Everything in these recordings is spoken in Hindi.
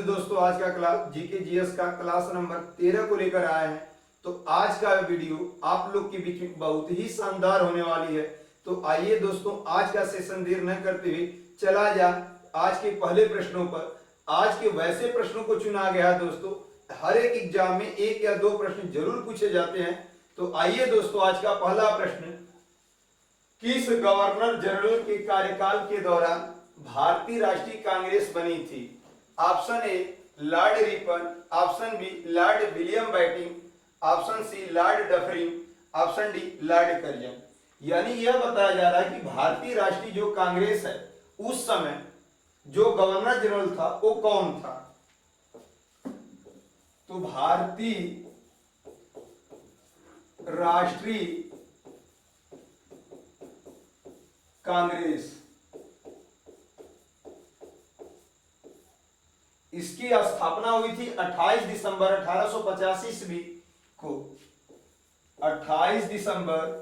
दोस्तों आज का क्लास जीके जीएस का क्लास नंबर 13 को लेकर आए हैं। तो आज का वीडियो आप लोग के बीच में बहुत ही शानदार होने वाली है। तो आइए दोस्तों आज का सेशन देर न करते हुए चला जा आज के पहले प्रश्नों पर। आज के वैसे प्रश्नों को चुना गया है दोस्तों, हर एक एग्जाम में एक या दो प्रश्न जरूर पूछे जाते हैं। तो आइए दोस्तों आज का पहला प्रश्न, किस गवर्नर जनरल के कार्यकाल के दौरान भारतीय राष्ट्रीय कांग्रेस बनी थी? Option A Lord Ripon, option B Lord William Bentinck, option C Lord Dufferin, option D Lord Curzon. यानी यह बताया जा रहा है कि भारतीय राष्ट्रीय जो कांग्रेस है उस समय जो गवर्नर जनरल था वो कौन था। तो भारतीय राष्ट्रीय कांग्रेस, इसकी स्थापना हुई थी 28 दिसंबर 1885 ईस्वी को। 28 दिसंबर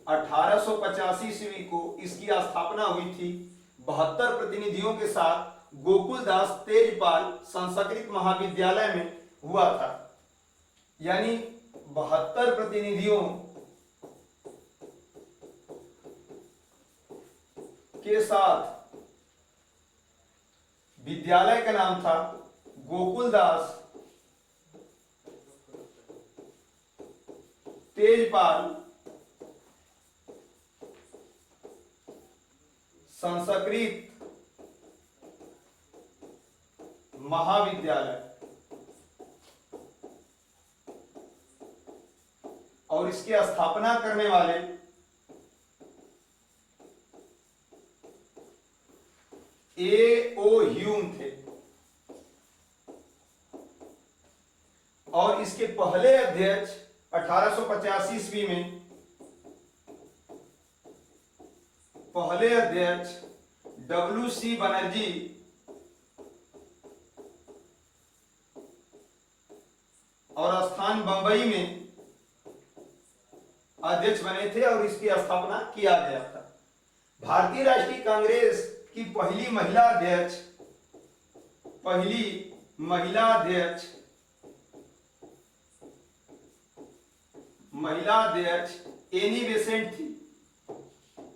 1885 ईस्वी को इसकी स्थापना हुई थी। 72 प्रतिनिधियों के साथ गोकुलदास तेजपाल संस्कृत महाविद्यालय में हुआ था। यानी 72 प्रतिनिधियों के साथ विद्यालय का नाम था गोकुलदास तेजपाल संस्कृत महाविद्यालय, और इसकी स्थापना करने वाले A.O. ह्यूम थे। और इसके पहले अध्यक्ष 1885 ईस्वी में पहले अध्यक्ष W.C. बनर्जी और स्थान बंबई में अध्यक्ष बने थे और इसकी स्थापना किया गया था। भारतीय राष्ट्रीय कांग्रेस की पहली महिला अध्यक्ष एनी बेसेंट थी।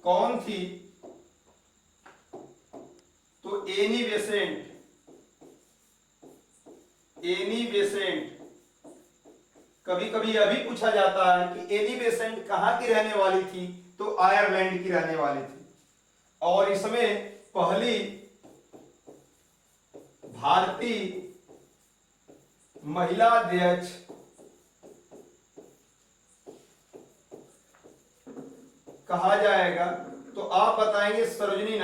कौन थी? तो एनी बेसेंट कभी कभी यह भी पूछा जाता है कि एनी बेसेंट कहां की रहने वाली थी? तो आयरलैंड की रहने वाली थी। और इसमें पहली भारतीय महिला अध्यक्ष कहा जाएगा तो आप बताएंगे सरोजिनी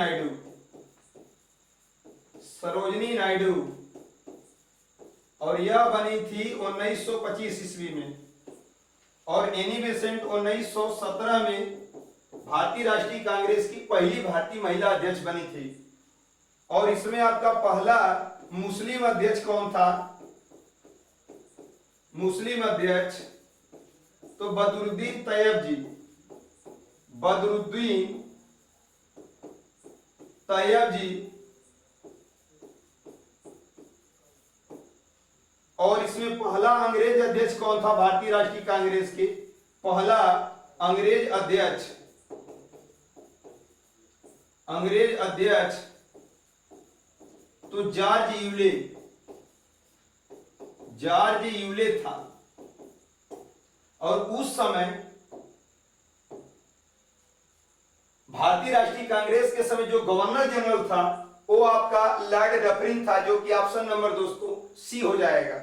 नायडू। और यह बनी थी 1925 ईस्वी में। और एनी बेसेंट 1917 में भारतीय राष्ट्रीय कांग्रेस की पहली भारतीय महिला अध्यक्ष बनी थी। और इसमें आपका पहला मुस्लिम अध्यक्ष कौन था? मुस्लिम अध्यक्ष तो बदरुद्दीन तैयब जी। और इसमें पहला अंग्रेज अध्यक्ष कौन था भारतीय राष्ट्रीय कांग्रेस के? पहला अंग्रेज अध्यक्ष तो जॉर्ज यूले था। और उस समय भारतीय राष्ट्रीय कांग्रेस के समय जो गवर्नर जनरल था वो आपका लॉर्ड डफरिन था, जो कि ऑप्शन नंबर दोस्तों सी हो जाएगा।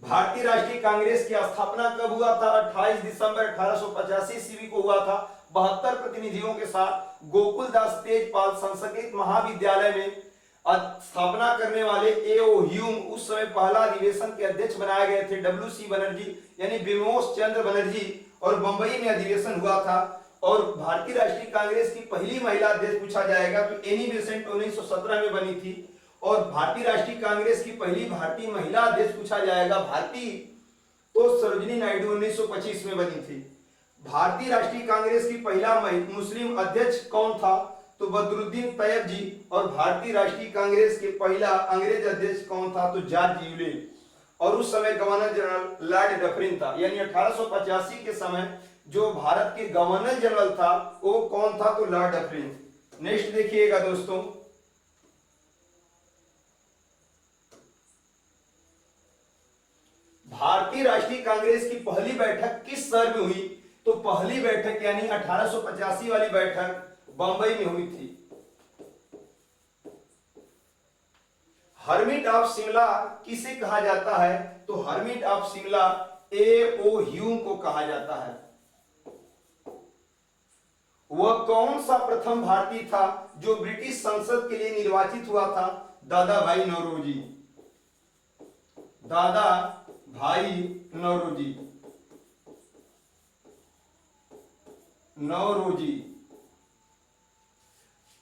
भारतीय राष्ट्रीय कांग्रेस की स्थापना कब हुआ था? 28 दिसंबर 1885 ईस्वी को हुआ था। 72 प्रतिनिधियों के साथ गोकुलदास तेजपाल संस्कृत महाविद्यालय में स्थापना करने वाले A.O. ह्यूम उस समय पहला अधिवेशन के अध्यक्ष बनाए गए थे। W.C. बनर्जी यानी बिमोस चंद्र बनर्जी, और बंबई में अधिवेशन हुआ था। और भारतीय राष्ट्रीय कांग्रेस की पहली महिला अध्यक्ष पूछा जाएगा तो एनी बेसेंट 1917 में बनी थी। और भारतीय राष्ट्रीय कांग्रेस की पहली भारतीय महिला अध्यक्ष पूछा जाएगा भारतीय तो सरोजिनी नायडू 1925 में बनी थी। भारतीय राष्ट्रीय कांग्रेस की पहला मुस्लिम अध्यक्ष कौन था? तो बदरुद्दीन तैयब जी। और भारतीय राष्ट्रीय कांग्रेस के पहला अंग्रेज अध्यक्ष कौन था? तो जॉर्ज यूले। और उस समय गवर्नर जनरल लॉर्ड डफरिन था। यानी 1885 के समय जो भारत के गवर्नर जनरल था वो कौन था? तो लॉर्ड डफरिन। नेक्स्ट देखिएगा दोस्तों, भारतीय राष्ट्रीय कांग्रेस की पहली बैठक किस शहर में हुई? तो पहली बैठक यानी 1885 वाली बैठक बंबई में हुई थी। हर्मिट ऑफ शिमला किसे कहा जाता है? तो hermit of Shimla A.O. Hume को कहा जाता है। वह कौन सा प्रथम भारतीय था जो ब्रिटिश संसद के लिए निर्वाचित हुआ था? दादा भाई नौरोजी। दादा भाई नौरोजी। नौरोजी।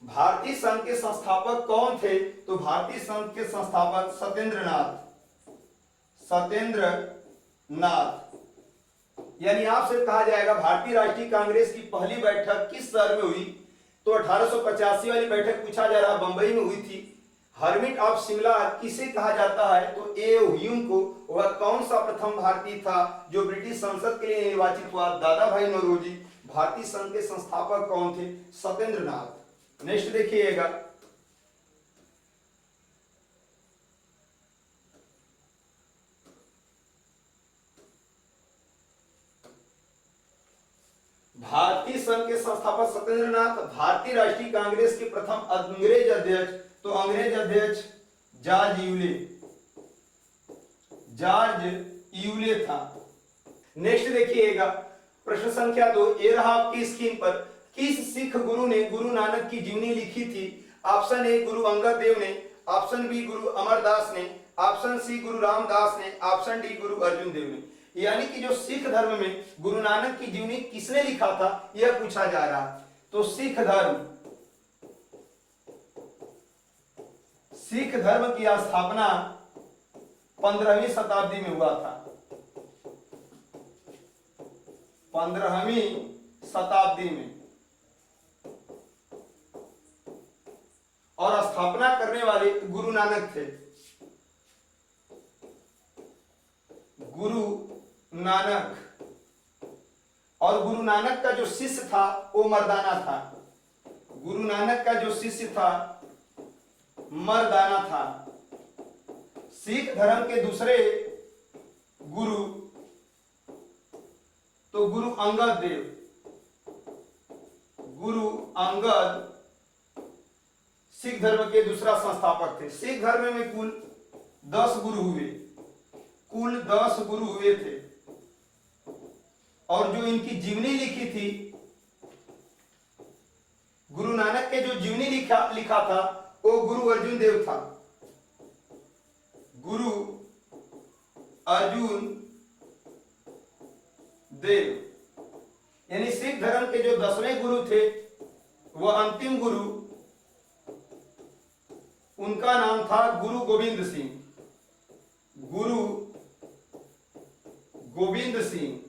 भारतीय संघ के संस्थापक कौन थे? तो भारतीय संघ के संस्थापक सत्येंद्रनाथ। सत्येंद्रनाथ। यानी आपसे कहा जाएगा भारतीय राष्ट्रीय कांग्रेस की पहली बैठक किस शहर में हुई? तो 1885 वाली बैठक पूछा जा रहा, बंबई में हुई थी। हर्मिट ऑफ शिमला किसे कहा जाता है? तो A.O. ह्यूम को। वह कौन सा प्रथम भारतीय था जो ब्रिटिश संसद के लिए निर्वाचित हुआ? दादा भाई नौरोजी। भारतीय संघ के संस्थापक कौन थे? सत्येंद्रनाथ। नेक्स्ट देखिएगा, भारतीय संघ के संस्थापक सत्येंद्रनाथ। भारतीय राष्ट्रीय कांग्रेस के प्रथम अंग्रेज अध्यक्ष, तो अंग्रेज अध्यक्ष जॉर्ज यूले। जॉर्ज यूले था। नेक्स्ट देखिएगा, प्रश्न संख्या 2। ये रहा आपकी स्क्रीन पर। किस सिख गुरु ने गुरु नानक की जीवनी लिखी थी? ऑप्शन ए गुरु अंगद देव ने, ऑप्शन बी गुरु अमरदास ने, ऑप्शन सी गुरु रामदास ने, ऑप्शन डी गुरु अर्जुन देव ने। यानी कि जो सिख धर्म में गुरु नानक की जीवनी किसने लिखा था यह पूछा जा रहा। तो सिख धर्म की स्थापना 15वीं शताब्दी में हुआ था। 15वीं शताब्दी में। और स्थापना करने वाले गुरु नानक थे। गुरु नानक। और गुरु नानक का जो शिष्य था वो मर्दाना था। गुरु नानक का जो शिष्य था मर्दाना था। सिख धर्म के दूसरे गुरु तो गुरु अंगद देव। गुरु अंगद सिख धर्म के दूसरा संस्थापक थे। सिख धर्म में कुल 10 गुरु हुए। कुल 10 गुरु हुए थे। और जो इनकी जीवनी लिखी थी, गुरु नानक के जो जीवनी लिखा था वो गुरु अर्जुन देव था। गुरु अर्जुन देव। यानी सिख धर्म के जो 10वें गुरु थे वह अंतिम गुरु, उनका नाम था गुरु गोविंद सिंह। गुरु गोविंद सिंह।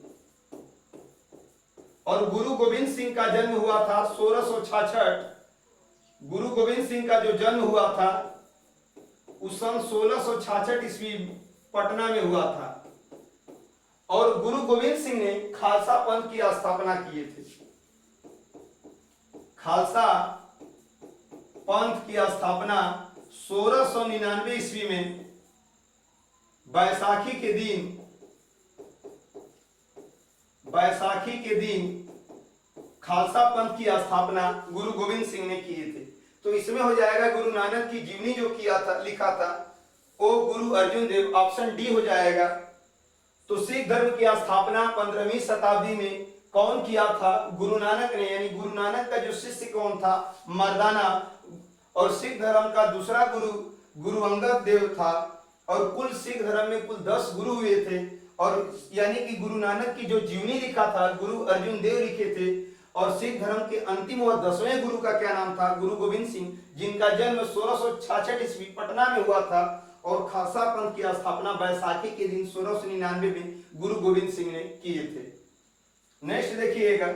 और गुरु गोविंद सिंह का जन्म हुआ था 1666। गुरु गोविंद सिंह का जो जन्म हुआ था उस सन 1666 ईस्वी पटना में हुआ था। और गुरु गोविंद सिंह ने खालसा पंथ की स्थापना किए थे। खालसा पंथ की स्थापना 1699 ईस्वी में बैसाखी के दिन खालसा पंथ की स्थापना गुरु गोविंद सिंह ने किए थे। तो इसमें हो जाएगा गुरु नानक की जीवनी जो लिखा था वो गुरु अर्जुन देव। ऑप्शन डी हो जाएगा। तो सिख धर्म की स्थापना 15वीं शताब्दी में कौन किया था? गुरु नानक ने। यानी गुरु नानक का जो शिष्य कौन था? मर्दाना। और सिख धर्म का दूसरा गुरु गुरु अंगद देव था। और कुल सिख धर्म में कुल 10 गुरु हुए थे। और यानी कि गुरु नानक की जो जीवनी लिखा था गुरु अर्जुन देव लिखे थे। और सिख धर्म के अंतिम व 10वें गुरु का क्या नाम था? गुरु गोविंद सिंह, जिनका जन्म 1666 ईस्वी पटना में हुआ था। और खालसा पंथ की स्थापना बैसाखी के दिन 1699 में गुरु गोविंद सिंह ने किए थे। नेक्स्ट देखिएगा,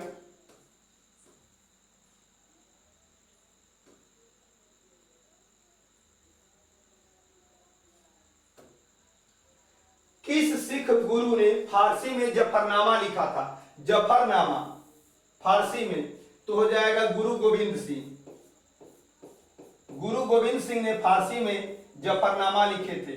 किस सिख गुरु ने फारसी में जफरनामा लिखा था? जफरनामा फारसी में तो हो जाएगा गुरु गोविंद सिंह। गुरु गोविंद सिंह ने फारसी में जफरनामा लिखे थे।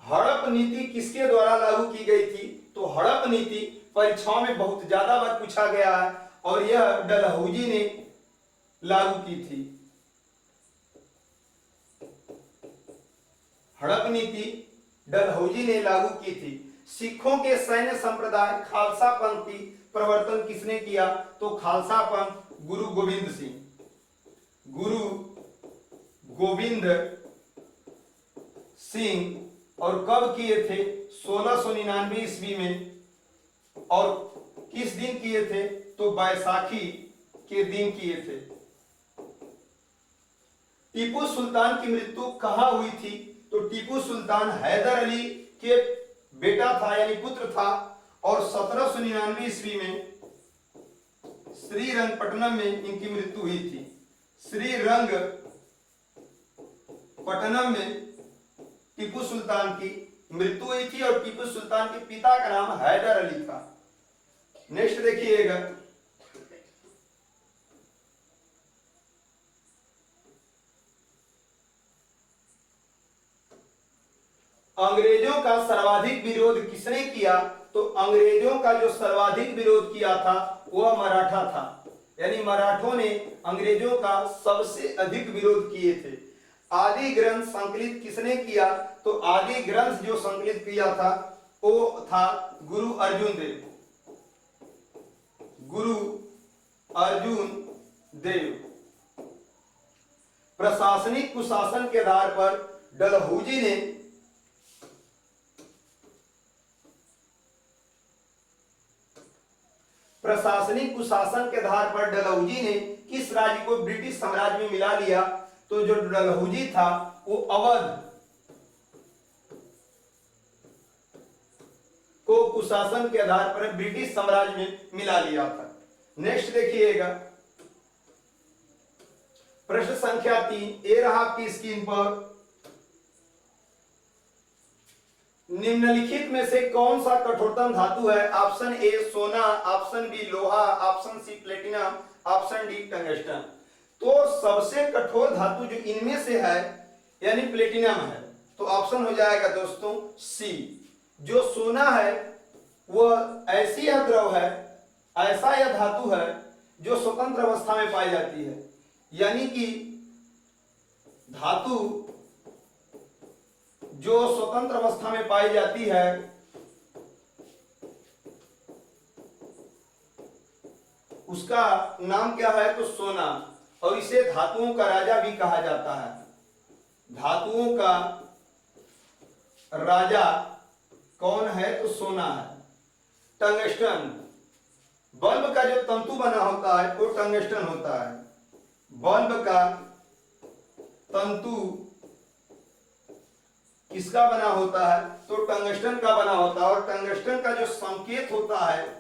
हड़प नीति किसके द्वारा लागू की गई थी? तो हड़प नीति परीक्षाओं में बहुत ज्यादा बार पूछा गया है और यह डलहौजी ने लागू की थी। हड़प नीति डलहौजी ने लागू की थी। सिखों के सैन्य संप्रदाय खालसा पंथ की प्रवर्तन किसने किया? तो खालसा पंथ गुरु गोविंद सिंह। गुरु गोविंद सिंह। और कब किए थे? 1699 ईस्वी में। और किस दिन किए थे? तो बैसाखी के दिन किए थे। टीपू सुल्तान की मृत्यु कहां हुई थी? तो टीपू सुल्तान हैदर अली के बेटा था यानी पुत्र था और 1799 ईस्वी में श्रीरंगपट्टनम में इनकी मृत्यु हुई थी। श्रीरंगपट्टनम में टीपू सुल्तान की मृत्यु हुई थी और टीपू सुल्तान के पिता का नाम हैदर अली था। नेक्स्ट देखिएगा, अंग्रेजों का सर्वाधिक विरोध किसने किया? तो अंग्रेजों का जो सर्वाधिक विरोध किया था वह मराठा था, यानी मराठों ने अंग्रेजों का सबसे अधिक विरोध किए थे। आदि ग्रंथ संकलित किसने किया? तो आदि ग्रंथ जो संकलित किया था वो था गुरु अर्जुन देव। गुरु अर्जुन देव। प्रशासनिक कुशासन के आधार पर डलहौजी ने प्रशासनिक कुशासन के आधार पर डलहौजी ने किस राज्य को ब्रिटिश साम्राज्य में मिला लिया? तो जो डलहौजी था वो अवध को कुशासन के आधार पर ब्रिटिश साम्राज्य में मिला लिया था। नेक्स्ट देखिएगा, प्रश्न संख्या 3 ये रहा आपकी स्क्रीन पर। निम्नलिखित में से कौन सा कठोरतम धातु है? ऑप्शन ए सोना, ऑप्शन बी लोहा, option C platinum, option D tungsten. तो सबसे कठोर धातु जो इनमें से है यानी प्लेटिनम है, तो ऑप्शन हो जाएगा दोस्तों सी। जो सोना है वह ऐसी यह द्रव है, ऐसा यह धातु है जो स्वतंत्र अवस्था में पाई जाती है, यानी कि धातु जो स्वतंत्र अवस्था में पाई जाती है उसका नाम क्या है? तो सोना। और इसे धातुओं का राजा भी कहा जाता है। धातुओं का राजा कौन है? तो सोना है। टंगस्टन, बल्ब का जो तंतु बना होता है वो टंगस्टन होता है। बल्ब का तंतु किसका बना होता है? तो टंगस्टन का बना होता है। और टंगस्टन का जो संकेत होता है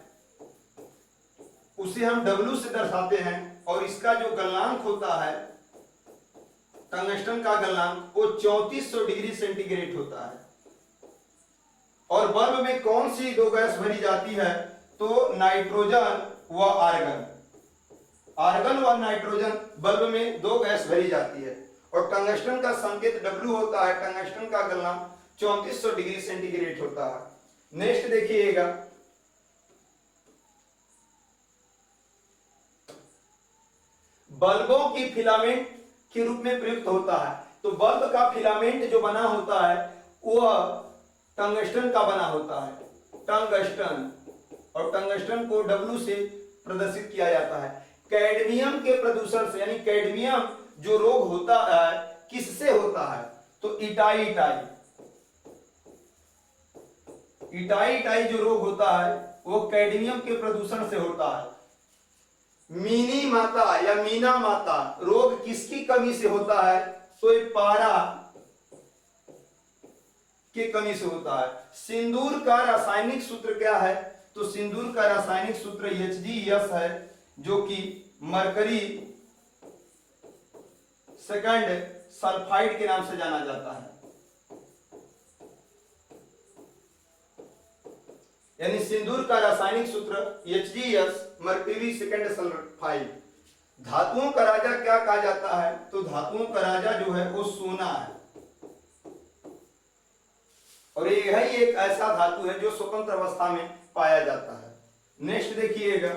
उसे हम W से दर्शाते हैं और इसका जो गलनांक होता है टंगस्टन का गलनांक वो 3400 डिग्री सेंटीग्रेड होता है। और बल्ब में कौन सी दो गैस भरी जाती है? तो नाइट्रोजन व आर्गन। आर्गन व नाइट्रोजन बल्ब में दो गैस भरी जाती है और टंगस्टन का संकेत W होता है। टंगस्टन का गलनांक 3400 डिग्री सेंटीग्रेड होता है। नेक्स्ट देखिएगा, बल्बों की फिलामेंट के रूप में प्रयुक्त होता है। तो बल्ब का फिलामेंट जो बना होता है वह टंगस्टन का बना होता है, टंगस्टन। और टंगस्टन को W से प्रदर्शित किया जाता है। कैडमियम के प्रदूषण से, यानी कैडमियम जो रोग होता है किससे होता है? तो इटाई जो रोग होता है वो कैडमियम के प्रदूषण से होता है। मीनी माता या मीना माता रोग किसकी कमी से होता है? तो ये पारा के कमी से होता है। सिंदूर का रासायनिक सूत्र क्या है? तो सिंदूर का रासायनिक सूत्र HgS है, जो कि मरकरी सेकंड सल्फाइड के नाम से जाना जाता है। यानी सिंदूर का रासायनिक सूत्र HgS मर्क्यूरी सेकेंड सल्फाइड। धातुओं का राजा क्या कहा जाता है? तो धातुओं का राजा जो है वो सोना है, और यह ही एक ऐसा धातु है जो स्वतंत्र अवस्था में पाया जाता है। नेक्स्ट देखिएगा,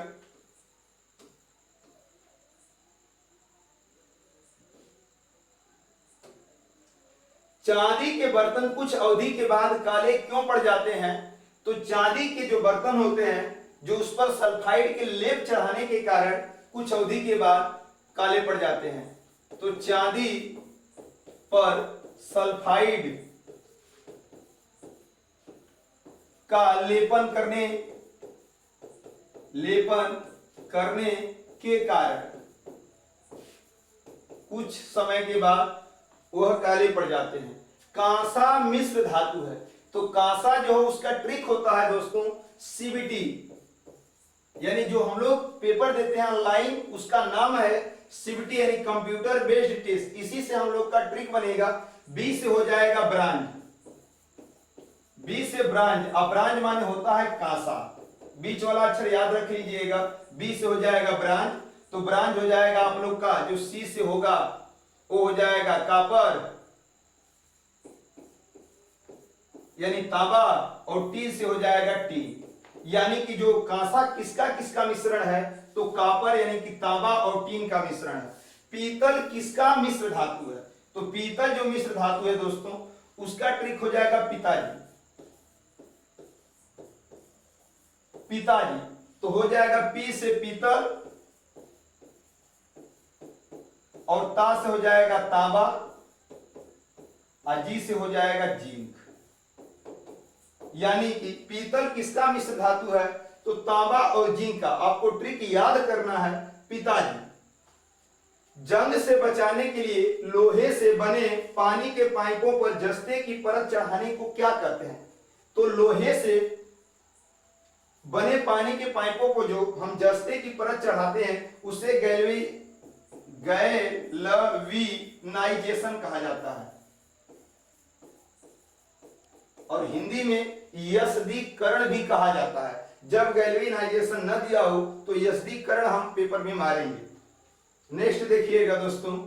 चांदी के बर्तन कुछ अवधि के बाद काले क्यों पड़ जाते हैं? तो चांदी के जो बर्तन होते हैं, जो उस पर सल्फाइड के लेप चढ़ाने के कारण कुछ अवधि के बाद काले पड़ जाते हैं। तो चांदी पर सल्फाइड का लेपन करने के कारण कुछ समय के बाद वह काले पड़ जाते हैं। कांसा मिश्र धातु है, तो कांसा जो है उसका ट्रिक होता है दोस्तों CBT, यानी जो हम लोग पेपर देते हैं ऑनलाइन उसका नाम है CBT यानी कंप्यूटर बेस्ड टेस्ट। इसी से हम लोग का ट्रिक बनेगा। B से हो जाएगा ब्रांज, B से ब्रांज, अब ब्रांज माने होता है कांसा, बीच वाला अक्षर याद रख लीजिएगा। B से हो जाएगा ब्रांज, तो ब्रांज हो जाएगा आप लोग का जो C से होगा वो हो जाएगा कापर यानी तांबा, और T से हो जाएगा टी, यानी कि जो कांसा किसका किसका मिश्रण है? तो कापर यानी कि तांबा और टीन का मिश्रण है। पीतल किसका मिश्र धातु है? तो पीतल जो मिश्र धातु है दोस्तों उसका ट्रिक हो जाएगा पिताजी, पिताजी। तो हो जाएगा P से पीतल और ता से हो जाएगा तांबा और जी से हो जाएगा जिंक, यानी कि पीतल किसका मिश्र धातु है? तो तांबा और जिंक का। आपको ट्रिक याद करना है पिताजी। जंग से बचाने के लिए लोहे से बने पानी के पाइपों पर जस्ते की परत चढ़ाने को क्या कहते हैं? तो लोहे से बने पानी के पाइपों को जो हम जस्ते की परत चढ़ाते हैं उसे गैल्वेनाइजेशन कहा जाता है, और हिंदी में यस्दीकरण भी कहा जाता है। जब गैल्वेनाइजेशन न दिया हो तो यस्दीकरण हम पेपर में मारेंगे। नेक्स्ट देखिएगा दोस्तों,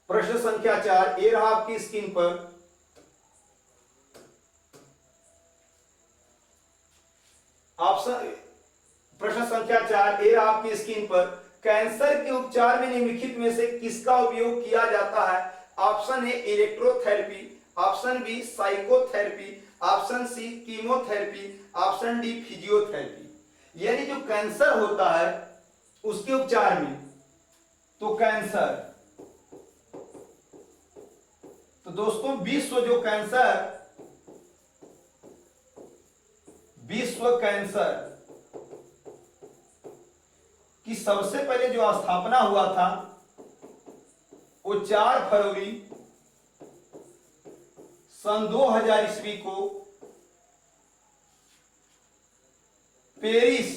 प्रश्न संख्या 4 ये रहा आपकी स्क्रीन पर। ऑप्शन प्रश्न संख्या 4 ये रहा आपकी स्क्रीन पर। कैंसर के उपचार में निम्नलिखित में से किसका उपयोग किया जाता है? Option A electrotherapy, option B psychotherapy, option C chemotherapy, option D physiotherapy. यानी जो कैंसर होता है उसके उपचार में, तो कैंसर, तो दोस्तों विश्व कैंसर की सबसे पहले जो स्थापना हुआ था वो 4 फरवरी सन 2000 ईस्वी को पेरिस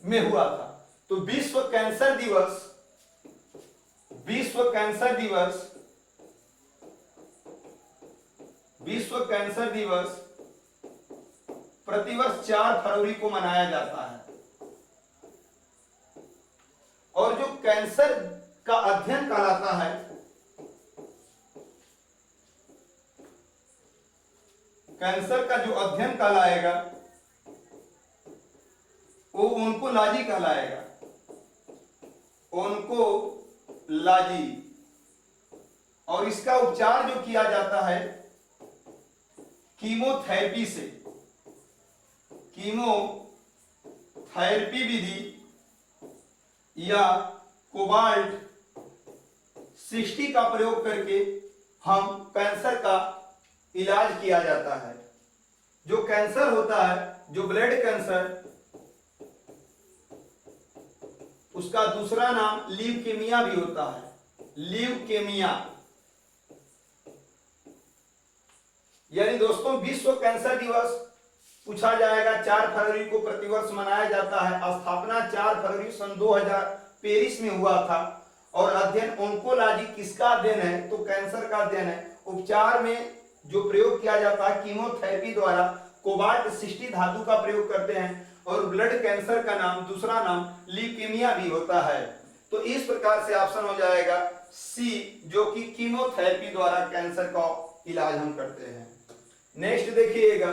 में हुआ था। तो विश्व कैंसर दिवस प्रतिवर्ष 4 फरवरी को मनाया जाता है। और जो कैंसर का अध्ययन कहलाता है, कैंसर का जो अध्ययन कहलाएगा वो ओन्कोलॉजी कहलाएगा, ओन्कोलॉजी। और इसका उपचार जो किया जाता है कीमोथेरेपी से, कीमोथेरेपी विधि या कोबाल्ट 60 का प्रयोग करके हम कैंसर का इलाज किया जाता है। जो कैंसर होता है, जो ब्लड कैंसर, उसका दूसरा नाम ल्यूकेमिया भी होता है, ल्यूकेमिया। यानी दोस्तों विश्व कैंसर दिवस पूछा जाएगा 4 फरवरी को प्रतिवर्ष मनाया जाता है। स्थापना 4 फरवरी सन 2000 पेरिस में हुआ था। और अध्ययन ओंकोलॉजी किसका अध्ययन है? तो कैंसर का अध्ययन है। उपचार में जो प्रयोग किया जाता है कीमोथेरेपी द्वारा कोबाल्ट 60 धातु का प्रयोग करते हैं। और ब्लड कैंसर का नाम, दूसरा नाम ल्यूकेमिया भी होता है। तो इस प्रकार से ऑप्शन हो जाएगा सी, जो कि कीमोथेरेपी द्वारा कैंसर का इलाज हम करते हैं। नेक्स्ट देखिएगा,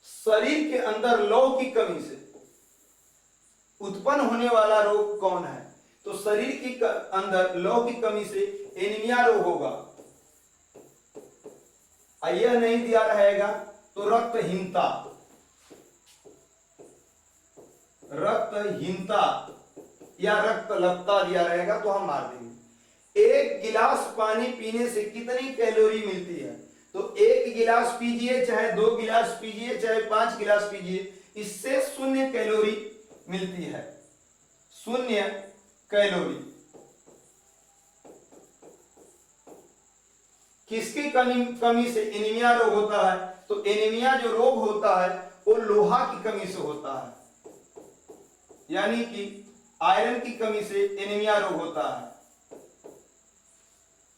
शरीर के अंदर लौह की कमी से उत्पन्न होने वाला रोग कौन है? तो शरीर की अंदर लौह की कमी से एनीमिया रोग होगा। यह नहीं दिया रहेगा तो रक्तहीनता, रक्तहीनता या रक्तलता दिया रहेगा तो हम मार देंगे। एक गिलास पानी पीने से कितनी कैलोरी मिलती है? तो 1 गिलास पीजिए, चाहे 2 गिलास पीजिए, चाहे 5 गिलास पीजिए, इससे 0 कैलोरी मिलती है, 0 कैलोरी। किसकी कमी से एनीमिया रोग होता है? तो एनीमिया जो रोग होता है वो लोहा की कमी से होता है, यानी कि आयरन की कमी से एनीमिया रोग होता है।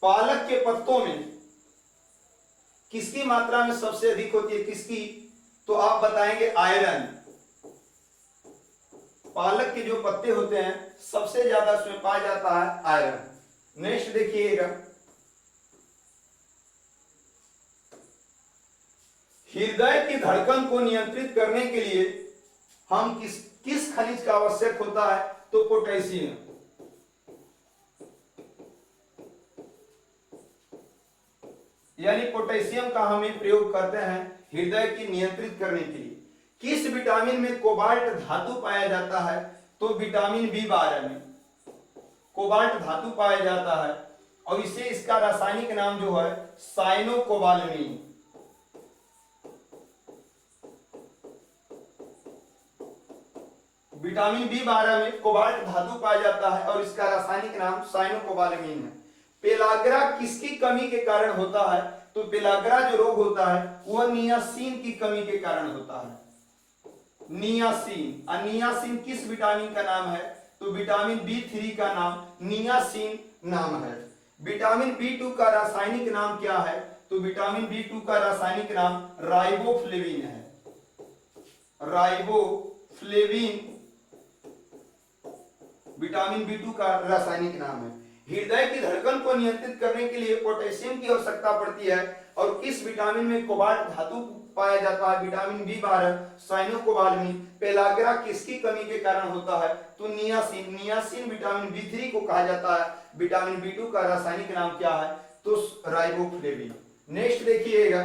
पालक के पत्तों में किसकी मात्रा में सबसे अधिक होती है? किसकी? तो आप बताएंगे आयरन। पालक के जो पत्ते होते हैं सबसे ज्यादा उसमें पाया जाता है आयरन। नेक्स्ट देखिएगा, हृदय की धड़कन को नियंत्रित करने के लिए हम किस खनिज का आवश्यक होता है? तो पोटेशियम। यानी पोटेशियम का हमें प्रयोग करते हैं हृदय की नियंत्रित करने के लिए। किस विटामिन में कोबाल्ट धातु पाया जाता है? तो विटामिन B12 में कोबाल्ट धातु पाया जाता है और इसे इसका रासायनिक नाम जो है साइनोकोबालमीन। विटामिन B12 में कोबाल्ट धातु पाया जाता है और इसका रासायनिक नाम साइनोकोबालमीन है। पेलाग्रा किसकी कमी के कारण होता है? तो पेलाग्रा जो रोग होता है वह नियासिन की कमी के कारण होता है। नियासिन। नियासिन किस विटामिन का नाम है? तो विटामिन B3 का नाम नियासिन नाम है। विटामिन B2 का रासायनिक नाम क्या है? तो विटामिन B2 का रासायनिक नाम राइबोफ्लेविन है। राइबोफ्लेविन विटामिन B2 का रासायनिक नाम है। हृदय की धड़कन को नियंत्रित करने के लिए पोटेशियम की आवश्यकता पड़ती है और किस विटामिन में कोबाल्ट धातु पाया जाता है? Vitamin B12, साइनोकोबालमीन। पेलाग्रा किसकी कमी के कारण होता है? तो नियासिन। नियासिन विटामिन B3 को कहा जाता है। विटामिन B2 का रासायनिक नाम क्या है? तो राइबोफ्लेविन। नेक्स्ट देखिएगा,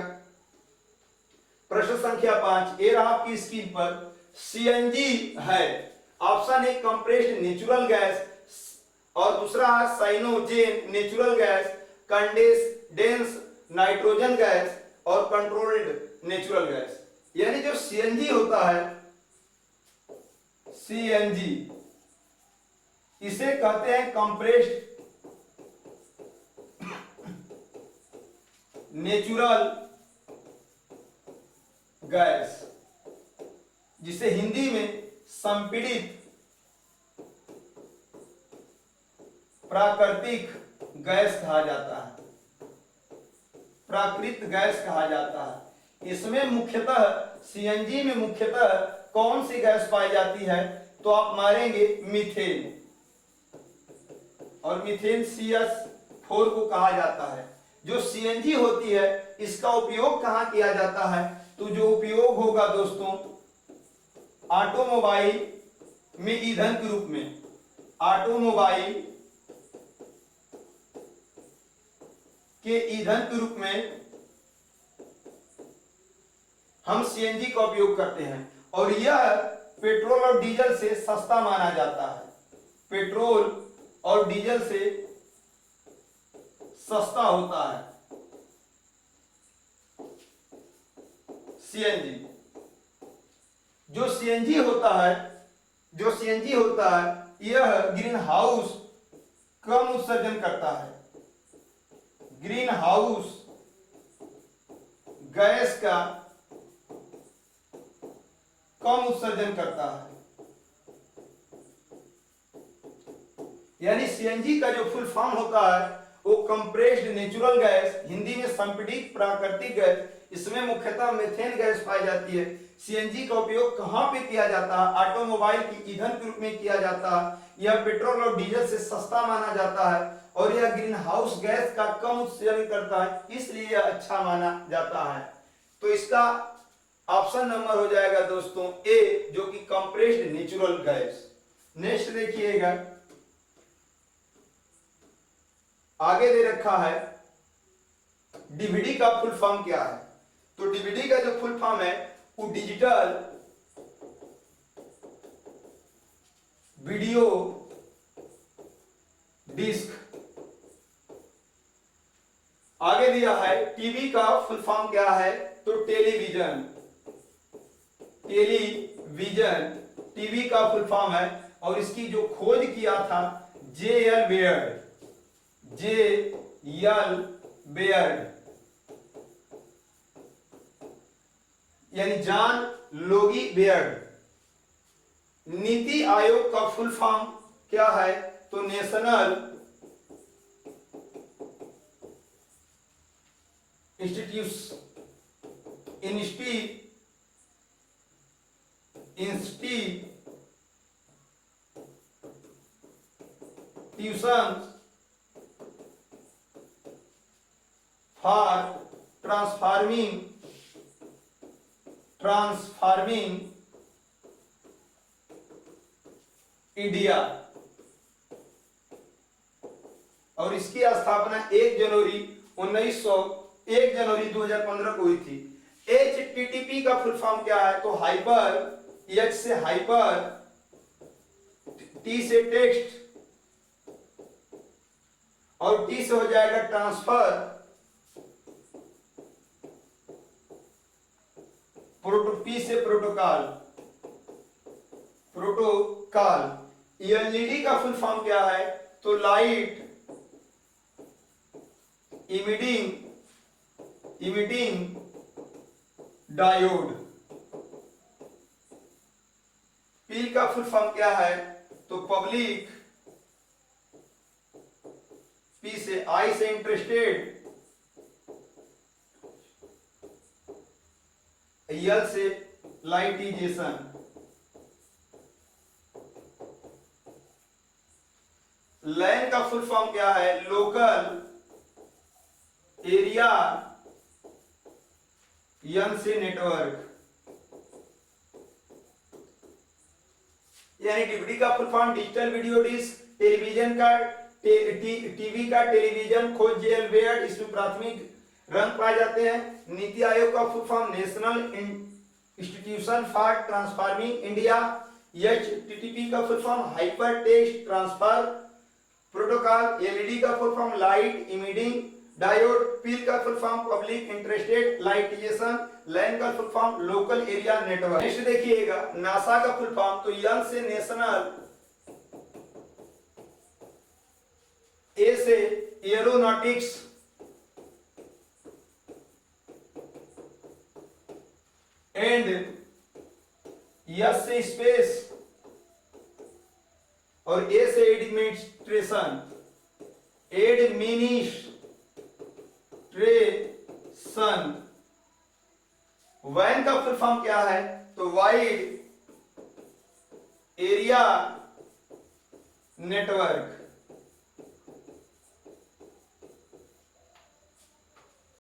प्रश्न संख्या 5। ये रहा आपकी स्क्रीन पर, CNG है। Option A compressed natural gas और दूसरा है cyanogen natural gas, condense nitrogen gas और कंट्रोल्ड नेचुरल गैस। यानी जो CNG होता है, CNG, इसे कहते हैं कंप्रेस्ड नेचुरल गैस, जिसे हिंदी में संपीड़ित प्राकृतिक गैस कहा जाता है। प्राकृतिक गैस कहा जाता है। इसमें मुख्यतः CNG में मुख्यतः कौन सी गैस पाई जाती है? तो आप मारेंगे मीथेन, और मीथेन CH4 को कहा जाता है। जो CNG होती है इसका उपयोग कहां किया जाता है? तो जो उपयोग होगा दोस्तों ऑटोमोबाइल में ईंधन के रूप में। ऑटोमोबाइल के ईंधन के रूप में हम CNG का उपयोग करते हैं और यह पेट्रोल और डीजल से सस्ता माना जाता है। पेट्रोल और डीजल से सस्ता होता है CNG। जो CNG होता है यह ग्रीन हाउस कम उत्सर्जन करता है। ग्रीन हाउस गैस का कम उत्सर्जन करता है। यानी सीएनजी का जो फुल फॉर्म होता है वो कंप्रेस्ड नेचुरल गैस, हिंदी में संपीड़ित प्राकृतिक गैस, इसमें मुख्यतः मीथेन गैस पाई जाती है। सीएनजी का उपयोग कहां पे किया जाता है? ऑटोमोबाइल की ईंधन के रूप में किया जाता है। यह पेट्रोल और डीजल से सस्ता माना जाता है और यह ग्रीन हाउस गैस का कम उत्सर्जन करता है, इसलिए यह अच्छा माना जाता है। तो इसका ऑप्शन नंबर हो जाएगा दोस्तों ए, जो कि कंप्रेस्ड नेचुरल गैस। नेक्स्ट देखिएगा, आगे दे रखा है डीवीडी का फुल फॉर्म क्या है। तो डीवीडी का जो फुल फॉर्म है वो डिजिटल वीडियो डिस्क। आगे दिया है टीवी का फुल फॉर्म क्या है, तो टेलीविजन। टेलीविजन टीवी का फुल फॉर्म है और इसकी जो खोज किया था जे.एल. बेयर्ड। जे.एल. बेयर्ड यानी जॉन लोगी बेयर्ड। नीति आयोग का फुल फॉर्म क्या है, तो national institution for transforming India, और इसकी स्थापना 1 जनवरी 2015 को हुई थी। HTTP का फुल फॉर्म क्या है, तो हाइपर, H से हाइपर, T से टेक्स्ट और T से हो जाएगा ट्रांसफर, P से प्रोटोकॉल। एलईडी का फुल फॉर्म क्या है, तो लाइट इमिटिंग डायोड। पी का फुल फॉर्म क्या है, तो पब्लिक, पी से आई से इंटरेस्टेड, यल से लाइटिजेशन। लैन का फुल फॉर्म क्या है, लोकल एरिया, यन से नेटवर्क। यानी डीवीडी का full form digital video disc, television का टीवी का टेलीविजन, खोज जे.एल. बेयर्ड, इसमें प्राथमिक रंग पाए जाते हैं। नीति आयोग का full form national institution for transforming India. HTTP का full form hyper text transfer protocol. LED का full form light emitting diode. PIL का full form public interested litigation. LAN का full form local area network. Next देखिएगा नासा का फुल फॉर्म, तो एन से नेशनल, ए से एरोनॉटिक्स, एंड यस से स्पेस और ए से एडमिनिस्ट्रेशन। वैन का फुल फॉर्म क्या है, तो वाइड एरिया नेटवर्क।